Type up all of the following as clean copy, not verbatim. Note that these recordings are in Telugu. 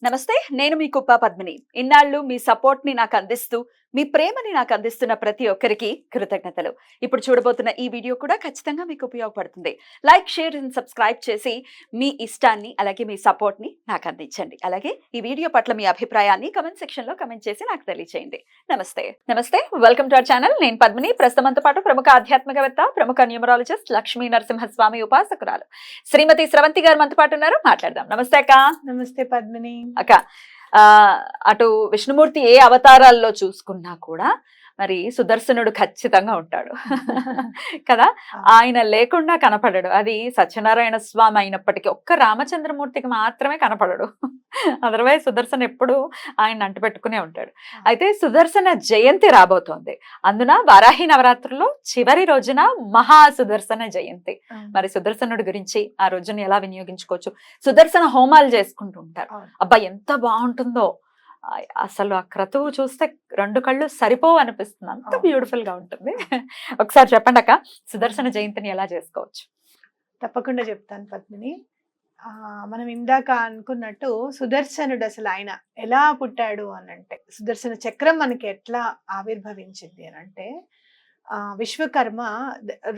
నమస్తే, నేను మీ కుప్ప పద్మిని. ఇన్నాళ్ళు మీ సపోర్ట్‌ని నాకు అందిస్తూ, మీ ప్రేమని నాకు అందిస్తున్న ప్రతి ఒక్కరికి కృతజ్ఞతలు. ఇప్పుడు చూడబోతున్న ఈ వీడియో కూడా ఖచ్చితంగా మీకు ఉపయోగపడుతుంది. లైక్, షేర్ అండ్ సబ్స్క్రైబ్ చేసి మీ ఇష్టాన్ని అలాగే మీ సపోర్ట్‌ని నాకు అందించండి. అలాగే ఈ వీడియో పట్ల మీ అభిప్రాయాన్ని కామెంట్ సెక్షన్‌లో కామెంట్ చేసి నాకు తెలియజేయండి. నమస్తే. Welcome to our channel. నేను పద్మిని. ప్రస్తుతంతో పాటు ప్రముఖ ఆధ్యాత్మికవేత్త, ప్రముఖ న్యూమరాలజిస్ట్ లక్ష్మీ నరసింహస్వామి ఉపాసకురాలు శ్రీమతి స్రవంతి గారు మనతో పాటు ఉన్నారు. మాట్లాడదాం. నమస్తే అక్క. నమస్తే పద్మిని. అక్క, అటు విష్ణుమూర్తి ఏ అవతారాల్లో చూసుకున్నా కూడా మరి సుదర్శనుడు ఖచ్చితంగా ఉంటాడు కదా. ఆయన లేకుండా కనపడడు. అది సత్యనారాయణ స్వామి అయినప్పటికీ ఒక్క రామచంద్రమూర్తికి మాత్రమే కనపడడు. అదర్వైజ్ సుదర్శన్ ఎప్పుడు ఆయన అంటుపెట్టుకునే ఉంటాడు. అయితే సుదర్శన జయంతి రాబోతోంది. అందున వారాహి నవరాత్రుల్లో చివరి రోజున మహా సుదర్శన జయంతి. మరి సుదర్శనుడి గురించి ఆ రోజున ఎలా వినియోగించుకోవచ్చు, సుదర్శన హోమాలు చేసుకుంటూ ఉంటారు. అబ్బా ఎంత బాగుంటుందో అసలు. ఆ క్రతువు చూస్తే రెండు కళ్ళు సరిపోవు అనిపిస్తుంది, అంత బ్యూటిఫుల్ గా ఉంటుంది. ఒకసారి చెప్పండి అక్క, సుదర్శన జయంతిని ఎలా చేసుకోవచ్చు? తప్పకుండా చెప్తాను పద్మిని. మనం ఇందాక అనుకున్నట్టు సుదర్శనుడు అసలు ఆయన ఎలా పుట్టాడు అనంటే, సుదర్శన చక్రం మనకి ఎట్లా ఆవిర్భవించింది అనంటే, విశ్వకర్మ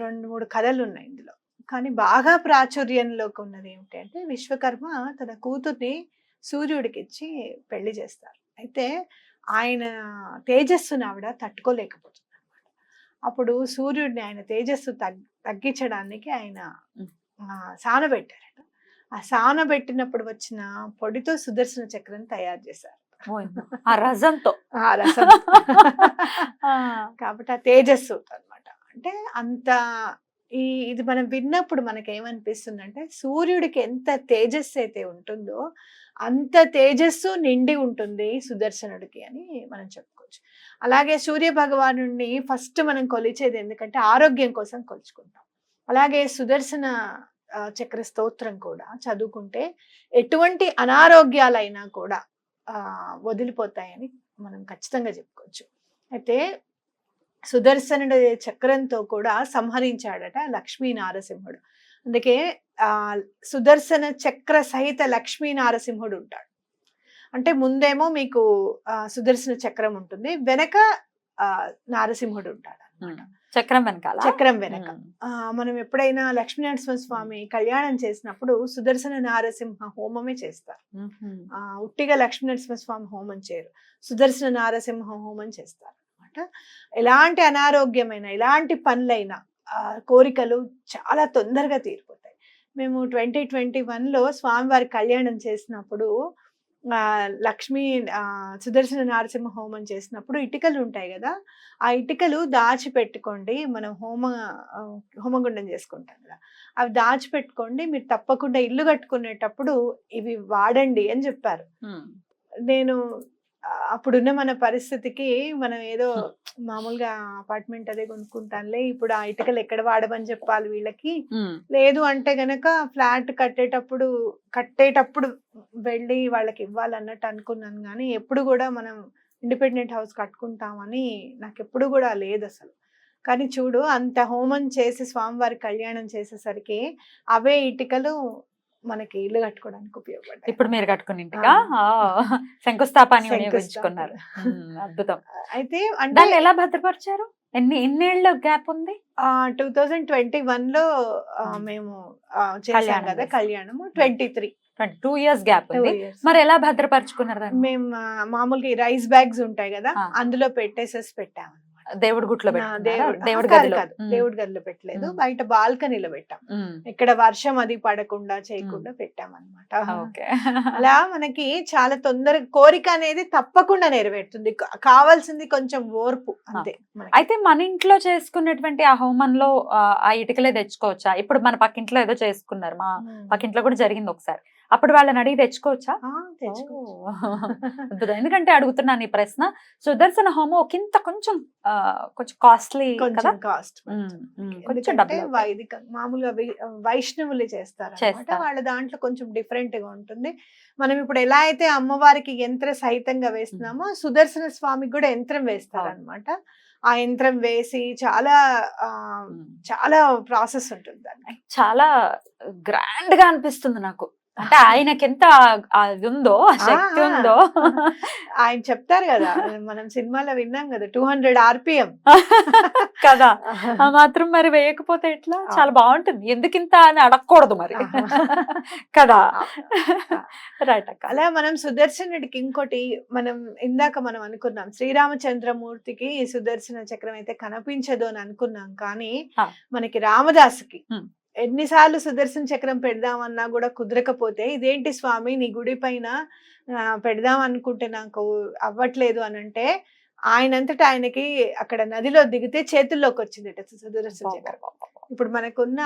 2-3 కథలు ఉన్నాయి ఇందులో. కానీ బాగా ప్రాచుర్యంలోకి ఉన్నది ఏమిటి అంటే, విశ్వకర్మ తన కూతుర్ని సూర్యుడికి ఇచ్చి పెళ్లి చేస్తారు. అయితే ఆయన తేజస్సును ఆవిడ తట్టుకోలేకపోతుంది అనమాట. అప్పుడు సూర్యుడిని ఆయన తేజస్సు తగ్గించడానికి ఆయన సానబెట్టారట. ఆ సానబెట్టినప్పుడు వచ్చిన పొడితో సుదర్శన చక్రం తయారు చేశారు. ఆ రజంతో కాబట్టి ఆ తేజస్సు అనమాట. అంటే అంత ఇది మనం విన్నప్పుడు మనకేమనిపిస్తుంది అంటే, సూర్యుడికి ఎంత తేజస్సు అయితే ఉంటుందో అంత తేజస్సు నిండి ఉంటుంది సుదర్శనుడికి అని మనం చెప్పుకోవచ్చు. అలాగే సూర్య భగవాను ఫస్ట్ మనం కొలిచేది ఎందుకంటే ఆరోగ్యం కోసం కొలుచుకుంటాం. అలాగే సుదర్శన చక్ర స్తోత్రం కూడా చదువుకుంటే ఎటువంటి అనారోగ్యాలైనా కూడా వదిలిపోతాయని మనం ఖచ్చితంగా చెప్పుకోవచ్చు. అయితే సుదర్శనుడి చక్రంతో కూడా సంహరించాడట లక్ష్మీ నారసింహుడు. అందుకే సుదర్శన చక్ర సహిత లక్ష్మీ నారసింహుడు ఉంటాడు. అంటే ముందేమో మీకు సుదర్శన చక్రం ఉంటుంది, వెనక నారసింహుడు ఉంటాడు అన్నమాట. చక్రం వెనక మనం ఎప్పుడైనా లక్ష్మీనరసింహ స్వామి కళ్యాణం చేసినప్పుడు సుదర్శన నారసింహ హోమమే చేస్తారు. ఉట్టిగా లక్ష్మీనరసింహ స్వామి హోమం చేయరు, సుదర్శన నారసింహ హోమం చేస్తారు అనమాట. ఎలాంటి అనారోగ్యమైన ఎలాంటి పనులైనా కోరికలు చాలా తొందరగా తీరిపోతాయి. మేము 2021లో స్వామివారి కళ్యాణం చేసినప్పుడు సుదర్శన నారసింహ హోమం చేసినప్పుడు ఇటుకలు ఉంటాయి కదా, ఆ ఇటుకలు దాచిపెట్టుకోండి. మనం హోమగుండం చేసుకుంటాం కదా, అవి దాచిపెట్టుకోండి, మీరు తప్పకుండా ఇల్లు కట్టుకునేటప్పుడు ఇవి వాడండి అని చెప్పారు. నేను అప్పుడున్న మన పరిస్థితికి మనం ఏదో మామూలుగా అపార్ట్మెంట్ అదే కొనుక్కుంటానులే, ఇప్పుడు ఆ ఇటుకలు ఎక్కడ వాడమని చెప్పాలి వీళ్ళకి, లేదు అంటే గనక ఫ్లాట్ కట్టేటప్పుడు వెళ్ళి వాళ్ళకి ఇవ్వాలన్నట్టు అనుకున్నాను. కానీ ఎప్పుడు కూడా మనం ఇండిపెండెంట్ హౌస్ కట్టుకుంటామని నాకు ఎప్పుడు కూడా లేదు అసలు. కానీ చూడు, అంత హోమం చేసి స్వామివారి కళ్యాణం చేసేసరికి అవే ఇటుకలు మనకి ఇల్లు కట్టుకోవడానికి ఉపయోగపడ్డాయి. ఇప్పుడు మీరు కట్టుకుని ఇంటికా శంకుస్థాపాన్ని వినియోగించుకున్నారు. అద్భుతం. అయితే అంటే ఎలా భద్రపరిచారు? ఎన్నేళ్ళ గ్యాప్ ఉంది? 2021లో మేము చేసాం కదా కళ్యాణము. 2 years గ్యాప్ ఉంది. మరి ఎలా భద్రపరుచుకున్నారు? మేము మామూలుగా రైస్ బ్యాగ్స్ ఉంటాయి కదా, అందులో పెట్టాము. దేవుడి గుట్లో దేవుడి గదిలో పెట్టలేదు, బయట బాల్కనీలో పెట్టాం. ఇక్కడ వర్షం అది పడకుండా చేయకుండా పెట్టామన్నమాట. అలా మనకి చాలా తొందరగా కోరిక అనేది తప్పకుండా నెరవేరుతుంది. కావాల్సింది కొంచెం ఓర్పు అంతే. అయితే మన ఇంట్లో చేసుకున్నటువంటి ఆ హోమంలో ఆ ఇటుకలే తెచ్చుకోవచ్చా? ఇప్పుడు మన పక్కింట్లో ఏదో చేసుకున్నారు, మా పక్కింట్లో కూడా జరిగింది ఒకసారి, అప్పుడు వాళ్ళని అడిగి తెచ్చుకోవచ్చా? ఎందుకంటే అడుగుతున్నాను ఈ ప్రశ్న, సుదర్శన హోమం ఒకంత కొంచెం కాస్ట్లీ, కాస్ట్ మామూలుగా వైష్ణవులు చేస్తారు, వాళ్ళ దాంట్లో కొంచెం డిఫరెంట్ గా ఉంటుంది. మనం ఇప్పుడు ఎలా అయితే అమ్మవారికి యంత్ర సహితంగా వేస్తున్నామో సుదర్శన స్వామికి కూడా యంత్రం వేస్తారు అనమాట. ఆ యంత్రం వేసి చాలా చాలా ప్రాసెస్ ఉంటుంది. చాలా గ్రాండ్ గా అనిపిస్తుంది నాకు. అంటే ఆయనకెంత అది ఉందో, ఆ శక్తి ఆ, ఉందో. ఆయన చెప్తారు కదా, మనం సినిమాలో విన్నాం కదా, 200 RPM. కదా, ఆ మాత్రం మరి వేయకపోతే ఎట్లా? చాలా బాగుంటుంది. ఎందుకింత అని అడగకూడదు మరి. కదా, రైట్ అక్క. అలా మనం సుదర్శనుడికి ఇంకోటి, ఇందాక మనం అనుకున్నాం శ్రీరామచంద్రమూర్తికి సుదర్శన చక్రం అయితే కనిపించదు అని అనుకున్నాం, కానీ మనకి రామదాసుకి ఎన్నిసార్లు సుదర్శన చక్రం పెడదామన్నా కూడా కుదరకపోతే, ఇదేంటి స్వామి నీ గుడి పైన పెడదాం అనుకుంటే నాకు అవ్వట్లేదు అని అంటే, ఆయనంతటా ఆయనకి అక్కడ నదిలో దిగితే చేతుల్లోకి వచ్చిందట సుదర్శన చక్రం. ఇప్పుడు మనకున్న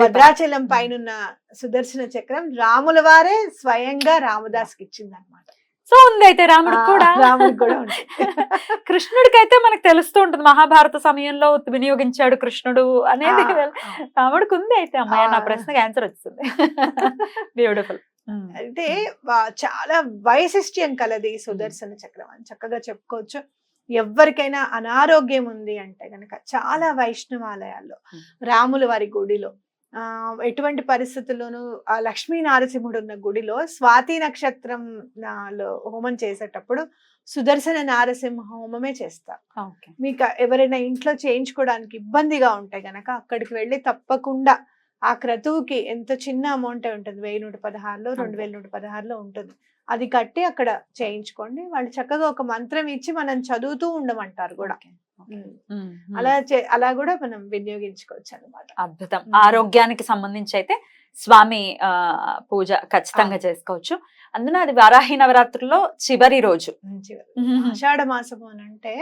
భద్రాచలం పైన సుదర్శన చక్రం రాముల వారే స్వయంగా రామదాస్కి ఇచ్చింది అనమాట. సో ఉంది అయితే రాముడికి కూడా. రాముడికి కూడా ఉంది. కృష్ణుడికి అయితే మనకు తెలుస్తూ ఉంటుంది, మహాభారత సమయంలో వినియోగించాడు కృష్ణుడు అనేది. రాముడికి ఉంది అయితే. అమ్మాయి, నా ప్రశ్నకి ఆన్సర్ వచ్చింది. బ్యూటిఫుల్. అయితే చాలా వైశిష్ట్యం కలది సుదర్శన చక్రం అని చక్కగా చెప్పుకోవచ్చు. ఎవరికైనా అనారోగ్యం ఉంది అంటే గనక చాలా వైష్ణవాలయాల్లో, రాముల వారి గుడిలో, ఎటువంటి పరిస్థితుల్లోనూ ఆ లక్ష్మీ నారసింహుడు ఉన్న గుడిలో స్వాతి నక్షత్రం హోమం చేసేటప్పుడు సుదర్శన నారసింహ హోమమే చేస్తారు. మీకు ఎవరైనా ఇంట్లో చేయించుకోవడానికి ఇబ్బందిగా ఉంటే గనక అక్కడికి వెళ్ళి తప్పకుండా ఆ క్రతువుకి ఎంత చిన్న అమౌంట్ ఉంటుంది, 1116లో 2116లో ఉంటుంది, అది కట్టి అక్కడ చేయించుకోండి. వాళ్ళు చక్కగా ఒక మంత్రం ఇచ్చి మనం చదువుతూ ఉండమంటారు కూడా. అలా కూడా మనం వినియోగించుకోవచ్చు అన్నమాట. అద్భుతం. ఆరోగ్యానికి సంబంధించి అయితే స్వామి పూజ ఖచ్చితంగా చేసుకోవచ్చు. అందున అది వారాహి నవరాత్రుల్లో చివరి రోజు, ఆషాఢ మాసము అని అంటే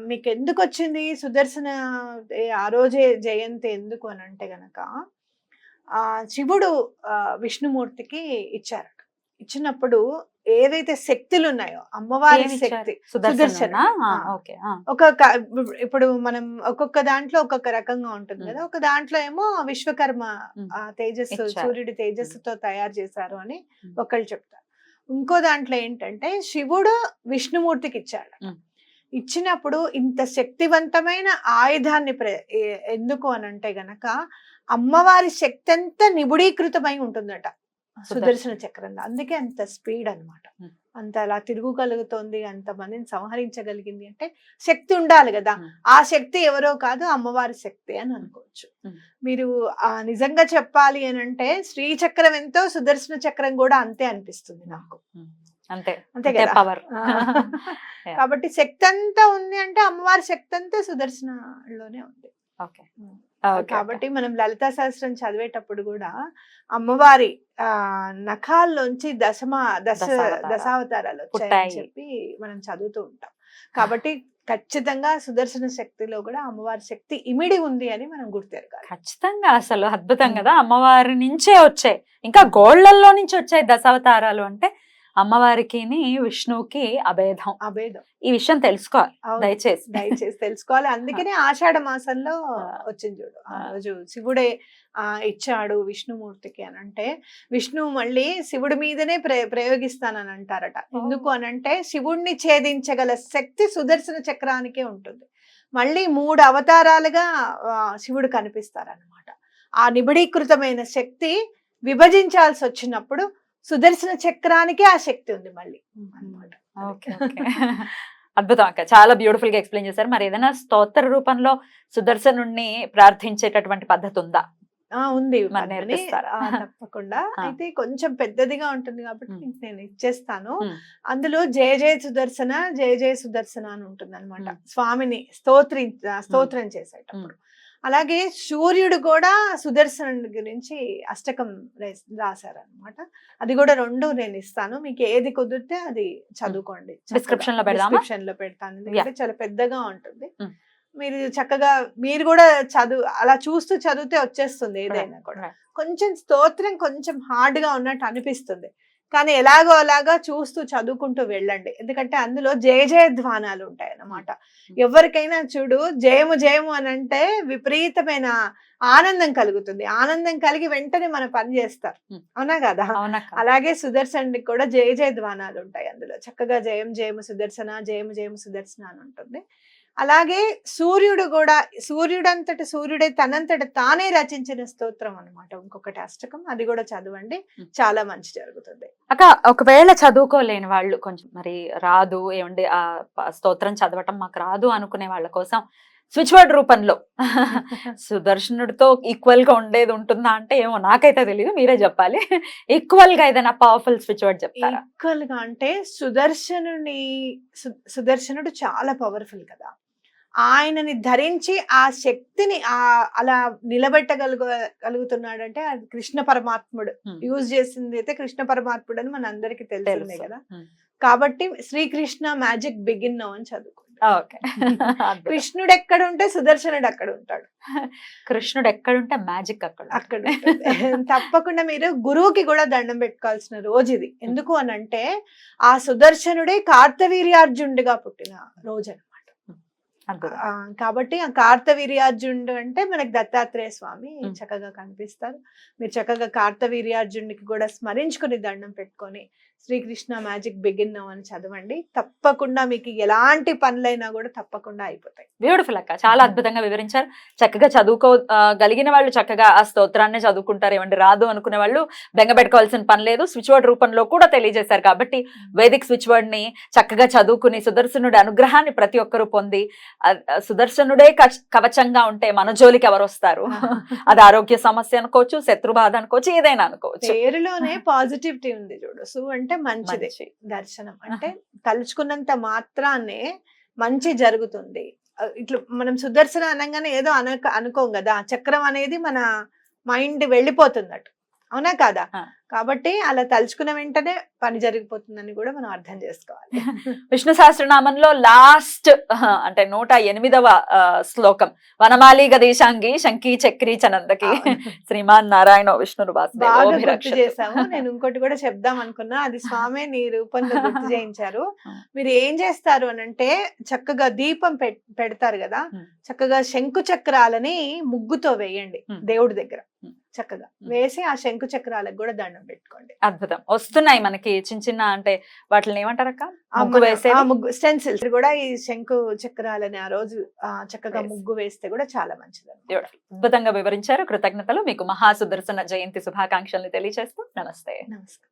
మీకు ఎందుకు వచ్చింది సుదర్శన ఆ రోజే జయంతి ఎందుకు అని అంటే గనక, శివుడు విష్ణుమూర్తికి ఇచ్చారట. ఇచ్చినప్పుడు ఏవైతే శక్తులు ఉన్నాయో అమ్మవారి శక్తి సుదర్శన, ఇప్పుడు మనం ఒక్కొక్క దాంట్లో ఒక్కొక్క రకంగా ఉంటుంది కదా. ఒక దాంట్లో ఏమో విశ్వకర్మ తేజస్సు, సూర్యుడి తేజస్సుతో తయారు చేశారు అని ఒకళ్ళు చెప్తారు. ఇంకో దాంట్లో ఏంటంటే శివుడు విష్ణుమూర్తికి ఇచ్చాడు. ఇచ్చినప్పుడు ఇంత శక్తివంతమైన ఆయుధాన్ని ఎందుకు అని అంటే గనక, అమ్మవారి శక్తి అంతా నిబుడీకృతమై ఉంటుందట సుదర్శన చక్రంలో. అందుకే అంత స్పీడ్ అన్నమాట. అంత అలా తిరుగుగలుగుతోంది, అంత మందిని సంహరించగలిగింది అంటే శక్తి ఉండాలి కదా. ఆ శక్తి ఎవరో కాదు, అమ్మవారి శక్తి అని అనుకోవచ్చు. మీరు నిజంగా చెప్పాలి అని అంటే శ్రీచక్రం ఎంతో సుదర్శన చక్రం కూడా అంతే అనిపిస్తుంది నాకు. అంతే కదా పవర్. కాబట్టి శక్తి అంతా ఉంది అంటే అమ్మవారి శక్తి అంతా సుదర్శనలోనే ఉంది. కాబట్టి మనం లలితా సహస్రం చదివేటప్పుడు కూడా అమ్మవారి నఖాల్లోంచి దశావతారాలు వచ్చాయని చెప్పి మనం చదువుతూ ఉంటాం. కాబట్టి ఖచ్చితంగా సుదర్శన శక్తిలో కూడా అమ్మవారి శక్తి ఇమిడి ఉంది అని మనం గుర్తెరగాలి. ఖచ్చితంగా. అసలు అద్భుతం కదా, అమ్మవారి నుంచే వచ్చాయి, ఇంకా గోళ్లలో నుంచి వచ్చాయి దశావతారాలు అంటే. అమ్మవారికి విష్ణువుకి అభేదం. ఈ విషయం తెలుసుకోవాలి, దయచేసి తెలుసుకోవాలి. అందుకనే ఆషాఢ మాసంలో వచ్చింది చూడు, ఆ రోజు శివుడే ఇచ్చాడు విష్ణుమూర్తికి అని అంటే, విష్ణువు మళ్ళీ శివుడి మీదనే ప్రయోగిస్తానని అంటారట. ఎందుకు అనంటే శివుడిని ఛేదించగల శక్తి సుదర్శన చక్రానికే ఉంటుంది. మళ్ళీ 3 అవతారాలుగా శివుడు కనిపిస్తారన్నమాట. ఆ నిబిడీకృతమైన శక్తి విభజించాల్సి వచ్చినప్పుడు సుదర్శన చక్రానికి ఆ శక్తి ఉంది మళ్ళీ అన్నమాట. అద్భుతం అక్క, చాలా బ్యూటిఫుల్ గా ఎక్స్ప్లెయిన్ చేశారు. మరి ఏదైనా స్తోత్ర రూపంలో సుదర్శనుడిని ప్రార్థించేటటువంటి పద్ధతి ఉందా? ఉంది, తప్పకుండా. అయితే కొంచెం పెద్దదిగా ఉంటుంది కాబట్టి నేను ఇచ్చేస్తాను. అందులో జయ జయ సుదర్శన, జయ జయ సుదర్శన అని ఉంటుంది అనమాట. స్వామిని స్తోత్రం చేసేటప్పుడు. అలాగే సూర్యుడు కూడా సుదర్శనుడి గురించి అష్టకం రాశారనమాట. అది కూడా 2 నేను ఇస్తాను, మీకు ఏది కుదిరితే అది చదువుకోండి. డిస్క్రిప్షన్ లో పెడతాను, ఎందుకంటే చాలా పెద్దగా ఉంటుంది. మీరు చక్కగా మీరు కూడా అలా చూస్తూ చదివితే వచ్చేస్తుంది ఏదైనా కూడా. కొంచెం స్తోత్రం కొంచెం హార్డ్ గా ఉన్నట్టు అనిపిస్తుంది, కానీ ఎలాగో అలాగా చూస్తూ చదువుకుంటూ వెళ్ళండి. ఎందుకంటే అందులో జయ జయ ధ్వానాలు ఉంటాయి అన్నమాట. ఎవరికైనా చూడు జయము జయము అని అంటే విపరీతమైన ఆనందం కలుగుతుంది. ఆనందం కలిగి వెంటనే మన పని చేస్తారు, అవునా కదా. అలాగే సుదర్శనుడికి కూడా జయ జయ ధ్వానాలు ఉంటాయి అందులో. చక్కగా జయం జయము సుదర్శన, జయము జయము సుదర్శన అని ఉంటుంది. అలాగే సూర్యుడే తనంతట తానే రచించిన స్తోత్రం అన్నమాట ఇంకొకటి అష్టకం, అది కూడా చదవండి, చాలా మంచి జరుగుతుంది. అక్క ఒకవేళ చదువుకోలేని వాళ్ళు కొంచెం మరి రాదు ఏమండి ఆ స్తోత్రం చదవటం మాకు రాదు అనుకునే వాళ్ళ కోసం స్విచ్ వర్డ్ రూపంలో సుదర్శనుడితో ఈక్వల్ గా ఉండేది ఉంటుందా అంటే ఏమో నాకైతే తెలియదు, మీరే చెప్పాలి. ఈక్వల్ గా ఏదైనా పవర్ఫుల్ స్విచ్ వర్డ్ చెప్తారా? ఈక్వల్ గా అంటే సుదర్శనుడు చాలా పవర్ఫుల్ కదా, ఆయనని ధరించి ఆ శక్తిని అలా నిలబెట్టగలుగుతున్నాడంటే అది కృష్ణ పరమాత్ముడు యూజ్ చేసింది అయితే కృష్ణ పరమాత్ముడు అని మన అందరికి తెలిసిందే కదా. కాబట్టి శ్రీకృష్ణ మ్యాజిక్ బిగిన్ నౌ అని చదువుకో. కృష్ణుడు ఎక్కడ ఉంటే సుదర్శనుడు అక్కడ ఉంటాడు, కృష్ణుడు ఎక్కడుంటే మ్యాజిక్ అక్కడ తప్పకుండా మీరు గురువుకి కూడా దండం పెట్టుకోవాల్సిన రోజు ఇది. ఎందుకు అని అంటే ఆ సుదర్శనుడే కార్తవీర్యార్జునుడిగా పుట్టిన రోజు అనమాట. కాబట్టి ఆ కార్తవీర్యార్జునుడు అంటే మనకి దత్తాత్రేయ స్వామి చక్కగా కనిపిస్తారు. మీరు చక్కగా కార్తవీర్యార్జునుడికి కూడా స్మరించుకుని దండం పెట్టుకొని శ్రీకృష్ణ మ్యాజిక్ బిగిన్ నౌ అని చదవండి, తప్పకుండా మీకు ఎలాంటి పనులైనా కూడా తప్పకుండా అయిపోతాయి. బ్యూటిఫుల్ అక్క, చాలా అద్భుతంగా వివరించారు. చక్కగా చదువుకోగలిగిన వాళ్ళు చక్కగా ఆ స్తోత్రాన్ని చదువుకుంటారు, ఏమంటే రాదు అనుకునే వాళ్ళు బెంగపెట్టుకోవాల్సిన పని లేదు, స్విచ్ వర్డ్ రూపంలో కూడా తెలియజేశారు. కాబట్టి వేదిక్ స్విచ్ వర్డ్ ని చక్కగా చదువుకుని సుదర్శనుడి అనుగ్రహాన్ని ప్రతి ఒక్కరూ పొంది సుదర్శనుడే కవచంగా ఉంటే మన జోలికి ఎవరు వస్తారు? అది ఆరోగ్య సమస్య అనుకోవచ్చు, శత్రు బాధ అనుకోవచ్చు, ఏదైనా అనుకోవచ్చు. పేరులోనే పాజిటివిటీ ఉంది చూడు. అంటే మంచిది దర్శనం అంటే తలుచుకున్నంత మాత్రాన్నే మంచి జరుగుతుంది. ఇట్లా మనం సుదర్శన అనగానే ఏదో అనుకోం కదా, చక్రం అనేది మన మైండ్ వెళ్ళిపోతుంది, అవునా కాదా? కాబట్టి అలా తలుచుకున్న వెంటనే పని జరిగిపోతుందని కూడా మనం అర్థం చేసుకోవాలి. విష్ణు సహస్రనామంలో లాస్ట్ అంటే 108వ శ్లోకం వనమాలి గదేశాంగి శంకి చక్రీ చనందకి శ్రీమాన్ నారాయణ విష్ణుడు గుర్తు చేశాము. నేను ఇంకోటి కూడా చెప్దాం అనుకున్నా, అది స్వామి నీ రూపంలో గుర్తు చేయించారు. మీరు ఏం చేస్తారు అని అంటే చక్కగా దీపం పెడతారు కదా, చక్కగా శంకు చక్రాలని ముగ్గుతో వేయండి దేవుడి దగ్గర, చక్కగా వేసి ఆ శంకు చక్రాలకు కూడా దండం పెట్టుకోండి. అద్భుతం. వస్తున్నాయి మనకి చిన్న చిన్న అంటే వాటిని ఏమంటారక్క, ముగ్గు వేసే ముగ్గు స్టెన్సిల్స్ కూడా ఈ శంకు చక్రాలని ఆ రోజు చక్కగా ముగ్గు వేస్తే కూడా చాలా మంచిది. అద్భుతంగా వివరించారు. కృతజ్ఞతలు. మీకు మహాసుదర్శన జయంతి శుభాకాంక్షల్ని తెలియజేస్తూ నమస్తే. నమస్కారం.